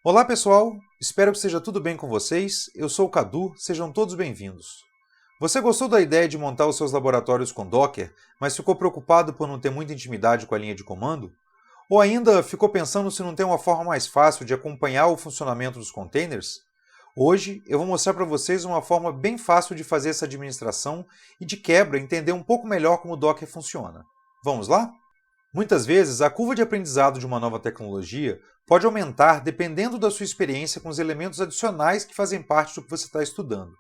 Olá pessoal, espero que esteja tudo bem com vocês. Eu sou o Cadu, sejam todos bem-vindos. Você gostou da ideia de montar os seus laboratórios com Docker, mas ficou preocupado por não ter muita intimidade com a linha de comando? Ou ainda ficou pensando se não tem uma forma mais fácil de acompanhar o funcionamento dos containers? Hoje eu vou mostrar para vocês uma forma bem fácil de fazer essa administração e de quebra entender um pouco melhor como o Docker funciona. Vamos lá? Muitas vezes, a curva de aprendizado de uma nova tecnologia pode aumentar dependendo da sua experiência com os elementos adicionais que fazem parte do que você está estudando.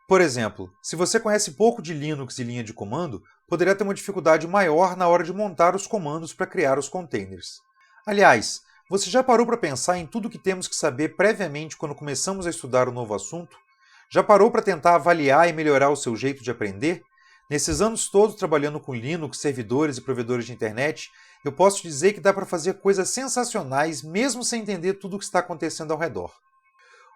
Por exemplo, se você conhece pouco de Linux e linha de comando, poderia ter uma dificuldade maior na hora de montar os comandos para criar os containers. Aliás, você já parou para pensar em tudo que temos que saber previamente quando começamos a estudar um novo assunto? Já parou para tentar avaliar e melhorar o seu jeito de aprender? Nesses anos todos trabalhando com Linux, servidores e provedores de internet, eu posso dizer que dá para fazer coisas sensacionais mesmo sem entender tudo o que está acontecendo ao redor.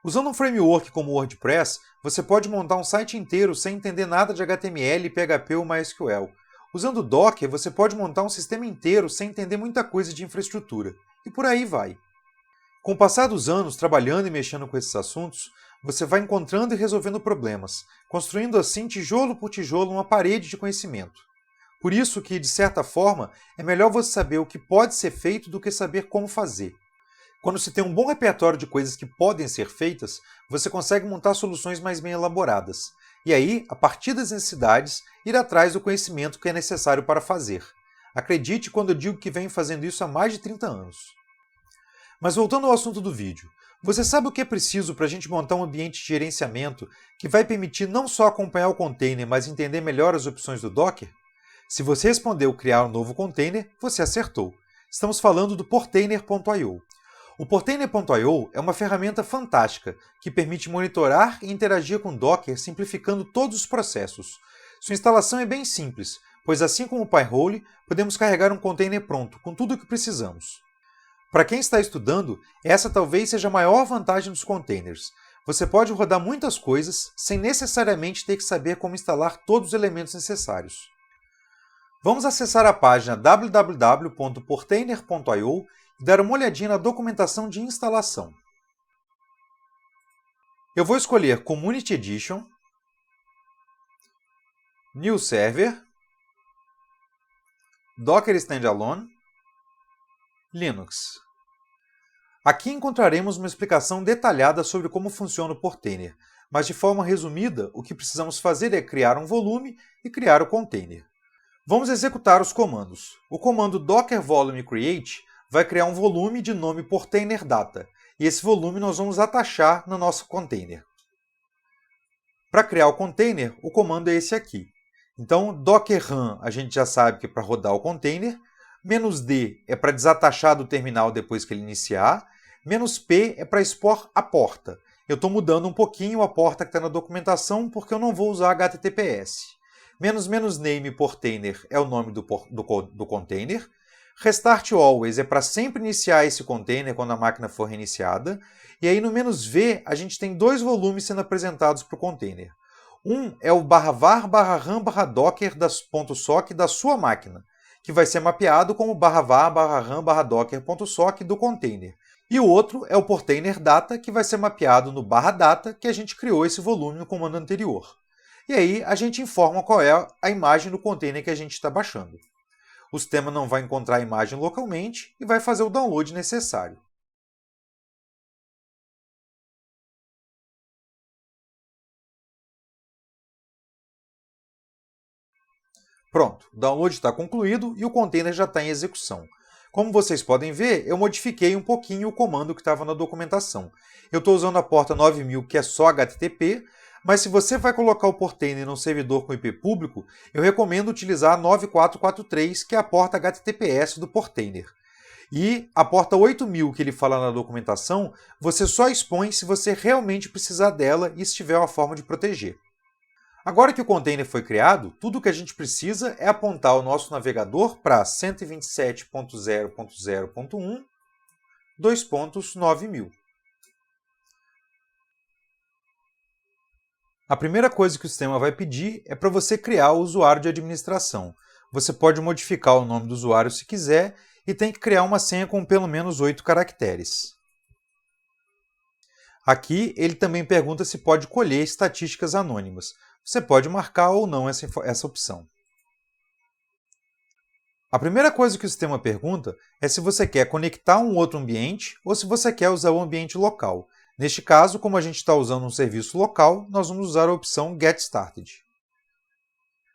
Usando um framework como o WordPress, você pode montar um site inteiro sem entender nada de HTML, PHP ou MySQL. Usando Docker, você pode montar um sistema inteiro sem entender muita coisa de infraestrutura. E por aí vai. Com o passar dos anos trabalhando e mexendo com esses assuntos, você vai encontrando e resolvendo problemas, construindo assim tijolo por tijolo uma parede de conhecimento. Por isso que, de certa forma, é melhor você saber o que pode ser feito do que saber como fazer. Quando se tem um bom repertório de coisas que podem ser feitas, você consegue montar soluções mais bem elaboradas. E aí, a partir das necessidades, ir atrás do conhecimento que é necessário para fazer. Acredite quando eu digo que venho fazendo isso há mais de 30 anos. Mas voltando ao assunto do vídeo, você sabe o que é preciso para a gente montar um ambiente de gerenciamento que vai permitir não só acompanhar o container, mas entender melhor as opções do Docker? Se você respondeu criar um novo container, você acertou. Estamos falando do Portainer.io. O Portainer.io é uma ferramenta fantástica que permite monitorar e interagir com Docker simplificando todos os processos. Sua instalação é bem simples, pois assim como o Pi-hole, podemos carregar um container pronto, com tudo o que precisamos. Para quem está estudando, essa talvez seja a maior vantagem dos containers. Você pode rodar muitas coisas sem necessariamente ter que saber como instalar todos os elementos necessários. Vamos acessar a página www.portainer.io e dar uma olhadinha na documentação de instalação. Eu vou escolher Community Edition, New Server, Docker Standalone, Linux. Aqui encontraremos uma explicação detalhada sobre como funciona o Portainer, mas de forma resumida, o que precisamos fazer é criar um volume e criar o container. Vamos executar os comandos. O comando docker volume create vai criar um volume de nome Portainer Data, e esse volume nós vamos atachar no nosso container. Para criar o container, o comando é esse aqui. Então, docker run a gente já sabe que é para rodar o container, "-d" é para desatachar do terminal depois que ele iniciar, "-p" é para expor a porta. Eu estou mudando um pouquinho a porta que está na documentação porque eu não vou usar HTTPS. "-name portainer é o nome do container. Restart always é para sempre iniciar esse container quando a máquina for reiniciada. E aí no "-v" a gente tem dois volumes sendo apresentados para o container. Um é o /var/ram/docker.soc da sua máquina, que vai ser mapeado como /var/ram/docker.soc do container. E o outro é o Portainer Data, que vai ser mapeado no /data, que a gente criou esse volume no comando anterior. E aí a gente informa qual é a imagem do container que a gente está baixando. O sistema não vai encontrar a imagem localmente e vai fazer o download necessário. Pronto, o download está concluído e o container já está em execução. Como vocês podem ver, eu modifiquei um pouquinho o comando que estava na documentação. Eu estou usando a porta 9000, que é só HTTP, mas se você vai colocar o Portainer num servidor com IP público, eu recomendo utilizar a 9443, que é a porta HTTPS do Portainer. E a porta 8000 que ele fala na documentação, você só expõe se você realmente precisar dela e se tiver uma forma de proteger. Agora que o container foi criado, tudo o que a gente precisa é apontar o nosso navegador para 127.0.0.1, 2.9000. A primeira coisa que o sistema vai pedir é para você criar o usuário de administração. Você pode modificar o nome do usuário se quiser e tem que criar uma senha com pelo menos 8 caracteres. Aqui ele também pergunta se pode colher estatísticas anônimas. Você pode marcar ou não essa opção. A primeira coisa que o sistema pergunta é se você quer conectar um outro ambiente ou se você quer usar o ambiente local. Neste caso, como a gente está usando um serviço local, nós vamos usar a opção Get Started.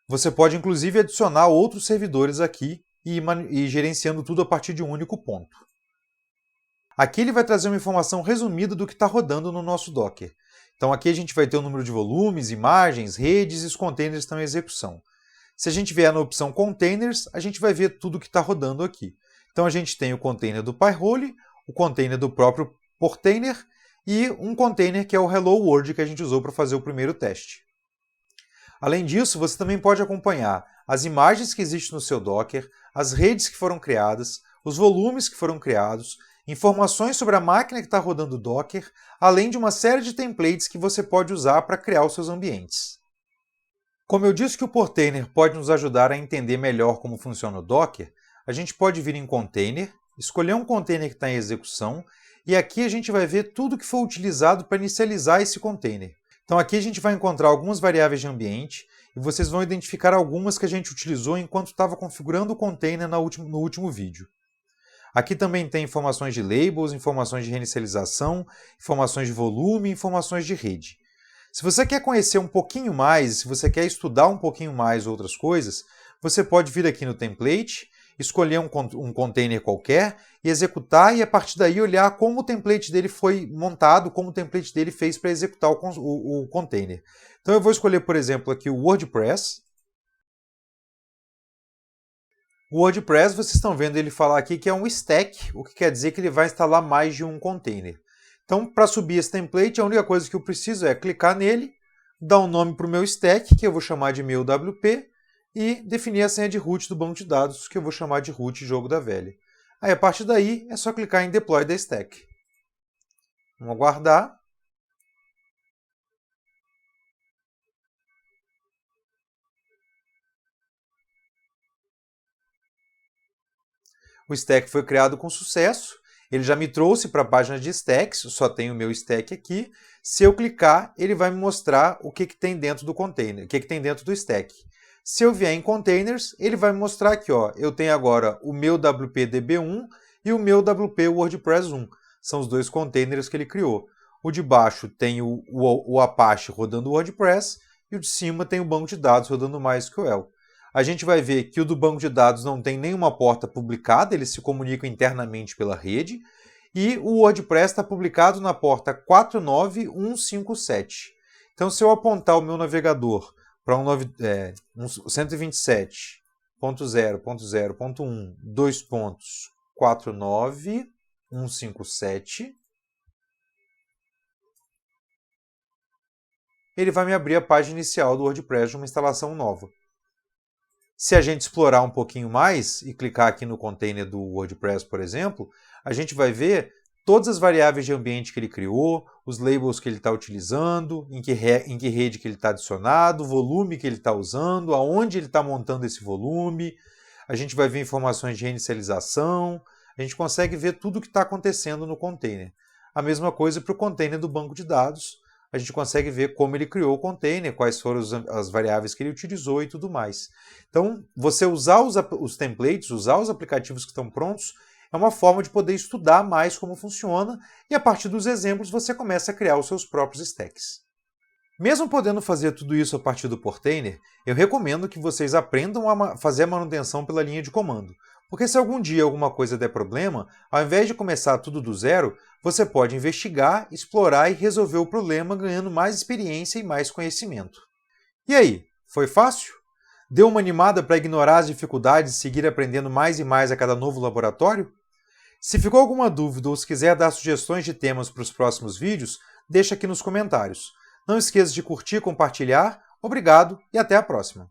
Você pode inclusive adicionar outros servidores aqui e ir gerenciando tudo a partir de um único ponto. Aqui ele vai trazer uma informação resumida do que está rodando no nosso Docker. Então aqui a gente vai ter o número de volumes, imagens, redes e os containers estão em execução. Se a gente vier na opção Containers, a gente vai ver tudo que está rodando aqui. Então a gente tem o container do Pi-hole, o container do próprio Portainer e um container que é o Hello World que a gente usou para fazer o primeiro teste. Além disso, você também pode acompanhar as imagens que existem no seu Docker, as redes que foram criadas, os volumes que foram criados, informações sobre a máquina que está rodando o Docker, além de uma série de templates que você pode usar para criar os seus ambientes. Como eu disse que o Portainer pode nos ajudar a entender melhor como funciona o Docker, a gente pode vir em Container, escolher um container que está em execução, e aqui a gente vai ver tudo que foi utilizado para inicializar esse container. Então aqui a gente vai encontrar algumas variáveis de ambiente, e vocês vão identificar algumas que a gente utilizou enquanto estava configurando o container no último vídeo. Aqui também tem informações de labels, informações de reinicialização, informações de volume, informações de rede. Se você quer conhecer um pouquinho mais, se você quer estudar um pouquinho mais outras coisas, você pode vir aqui no template, escolher um container qualquer e executar, e a partir daí olhar como o template dele foi montado, como o template dele fez para executar o container. Então eu vou escolher, por exemplo, aqui o WordPress. O WordPress, vocês estão vendo ele falar aqui que é um stack, o que quer dizer que ele vai instalar mais de um container. Então, para subir esse template, a única coisa que eu preciso é clicar nele, dar um nome para o meu stack, que eu vou chamar de meu WP, e definir a senha de root do banco de dados, que eu vou chamar de root jogo da velha. Aí, a partir daí, é só clicar em Deploy the Stack. Vamos aguardar. O stack foi criado com sucesso. Ele já me trouxe para a página de stacks, só tem o meu stack aqui. Se eu clicar, ele vai me mostrar o que tem dentro do container, o que tem dentro do stack. Se eu vier em Containers, ele vai me mostrar aqui, ó, eu tenho agora o meu WP DB1 e o meu WP WordPress 1. São os dois containers que ele criou. O de baixo tem o Apache rodando o WordPress e o de cima tem o banco de dados rodando o MySQL. A gente vai ver que o do banco de dados não tem nenhuma porta publicada, eles se comunicam internamente pela rede, e o WordPress está publicado na porta 49157. Então, se eu apontar o meu navegador para um 127.0.0.1.49157, ele vai me abrir a página inicial do WordPress de uma instalação nova. Se a gente explorar um pouquinho mais e clicar aqui no container do WordPress, por exemplo, a gente vai ver todas as variáveis de ambiente que ele criou, os labels que ele está utilizando, em que rede que ele está adicionado, o volume que ele está usando, aonde ele está montando esse volume. A gente vai ver informações de reinicialização, a gente consegue ver tudo o que está acontecendo no container. A mesma coisa para o container do banco de dados. A gente consegue ver como ele criou o container, quais foram as variáveis que ele utilizou e tudo mais. Então, você usar os templates, usar os aplicativos que estão prontos, é uma forma de poder estudar mais como funciona e a partir dos exemplos você começa a criar os seus próprios stacks. Mesmo podendo fazer tudo isso a partir do Portainer, eu recomendo que vocês aprendam a fazer a manutenção pela linha de comando. Porque se algum dia alguma coisa der problema, ao invés de começar tudo do zero, você pode investigar, explorar e resolver o problema ganhando mais experiência e mais conhecimento. E aí, foi fácil? Deu uma animada para ignorar as dificuldades e seguir aprendendo mais e mais a cada novo laboratório? Se ficou alguma dúvida ou se quiser dar sugestões de temas para os próximos vídeos, deixa aqui nos comentários. Não esqueça de curtir e compartilhar. Obrigado e até a próxima!